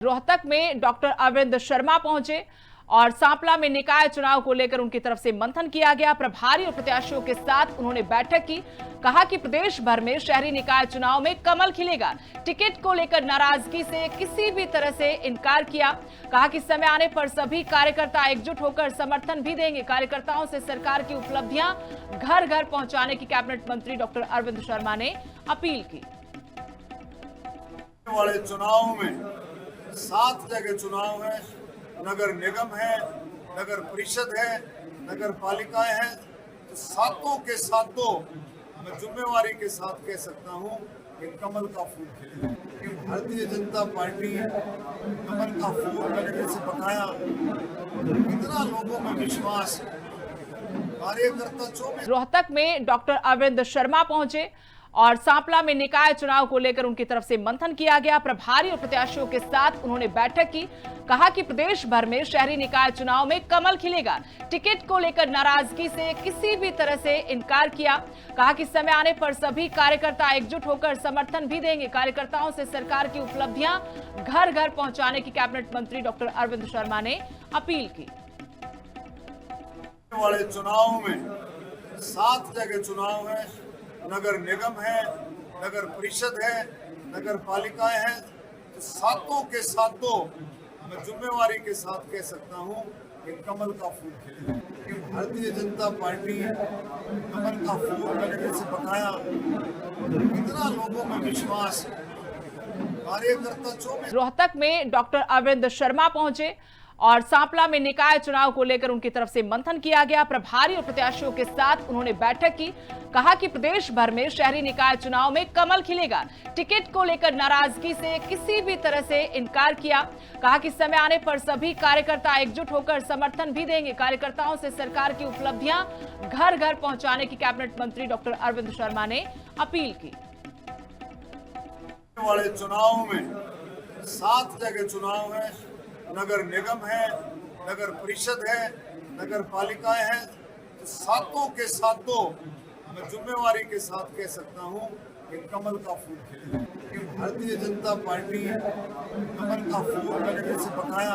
रोहतक में डॉक्टर अरविंद शर्मा पहुंचे और सांपला में निकाय चुनाव को लेकर उनकी तरफ से मंथन किया गया। प्रभारी और प्रत्याशियों के साथ उन्होंने बैठक की। कहा कि प्रदेश भर में शहरी निकाय चुनाव में कमल खिलेगा। टिकट को लेकर नाराजगी से किसी भी तरह से इनकार किया। कहा कि समय आने पर सभी कार्यकर्ता एकजुट होकर समर्थन भी देंगे। कार्यकर्ताओं से सरकार की उपलब्धियां घर घर पहुंचाने की कैबिनेट मंत्री डॉक्टर अरविंद शर्मा ने अपील की। वाले चुनाव में 7 जगह चुनाव है, नगर निगम है, नगर परिषद है, नगर पालिकाएं हैं, तो सातों के सातों मैं जिम्मेवारी के साथ कह सकता हूं कि कमल का फूल खिलेगा। कि भारतीय जनता पार्टी कमल का फूल मैंने जैसे बताया, इतना लोगों में विश्वास, कार्यकर्ता 24। रोहतक में डॉक्टर अरविंद शर्मा पहुंचे और सांपला में निकाय चुनाव को लेकर उनकी तरफ से मंथन किया गया। प्रभारी और प्रत्याशियों के साथ उन्होंने बैठक की। कहा कि प्रदेश भर में शहरी निकाय चुनाव में कमल खिलेगा। टिकट को लेकर नाराजगी से किसी भी तरह से इनकार किया। कहा कि समय आने पर सभी कार्यकर्ता एकजुट होकर समर्थन भी देंगे। कार्यकर्ताओं से सरकार की उपलब्धियां घर घर पहुंचाने की कैबिनेट मंत्री डॉक्टर अरविंद शर्मा ने अपील की। वाले चुनाव में 7 जगह चुनाव है, नगर निगम है, नगर परिषद है, नगर पालिकाएं हैं, तो सातों के सातों मैं जिम्मेवारी के साथ कह सकता हूं कि कमल का फूल खिलेगा। कि भारतीय जनता पार्टी कमल का फूल मैंने जैसे बताया, इतना लोगों में विश्वास, कार्यकर्ता 24। रोहतक में डॉक्टर अरविंद शर्मा पहुंचे और सांपला में निकाय चुनाव को लेकर उनकी तरफ से मंथन किया गया। प्रभारी और प्रत्याशियों के साथ उन्होंने बैठक की। कहा कि प्रदेश भर में शहरी निकाय चुनाव में कमल खिलेगा। टिकट को लेकर नाराजगी से किसी भी तरह से इनकार किया। कहा कि समय आने पर सभी कार्यकर्ता एकजुट होकर समर्थन भी देंगे। कार्यकर्ताओं से सरकार की उपलब्धियां घर घर पहुंचाने की कैबिनेट मंत्री डॉक्टर अरविंद शर्मा ने अपील की। वाले चुनाव में 7 जगह चुनाव है, नगर निगम है, नगर परिषद है, नगर पालिकाएं हैं, तो सातों के सातों मैं जिम्मेवारी के साथ कह सकता हूं कि कमल का फूल खिलेगा। कि भारतीय जनता पार्टी कमल का फूल मैंने जैसे बताया,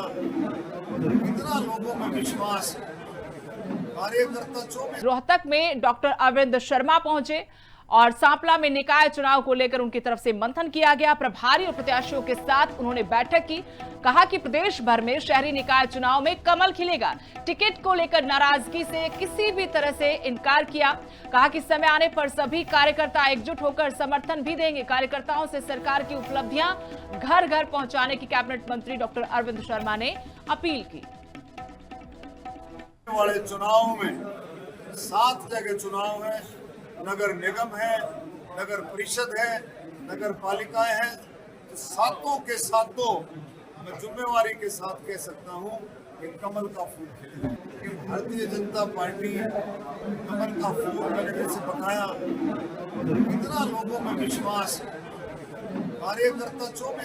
इतना लोगों में विश्वास, कार्यकर्ता 24। रोहतक में डॉक्टर अरविंद शर्मा पहुंचे और सांपला में निकाय चुनाव को लेकर उनकी तरफ से मंथन किया गया। प्रभारी और प्रत्याशियों के साथ उन्होंने बैठक की। कहा कि प्रदेश भर में शहरी निकाय चुनाव में कमल खिलेगा। टिकट को लेकर नाराजगी से किसी भी तरह से इनकार किया। कहा कि समय आने पर सभी कार्यकर्ता एकजुट होकर समर्थन भी देंगे। कार्यकर्ताओं से सरकार की उपलब्धियां घर घर पहुंचाने की कैबिनेट मंत्री डॉक्टर अरविंद शर्मा ने अपील की। वाले चुनाव में 7 जगह चुनाव है, नगर निगम है, नगर परिषद है, नगर पालिकाएं हैं, तो सातों के सातों मैं जिम्मेवारी के साथ कह सकता हूं कि कमल का फूल खिलेगा। कि भारतीय जनता पार्टी कमल का फूल मैंने जैसे बताया, इतना लोगों में विश्वास, कार्यकर्ता 24।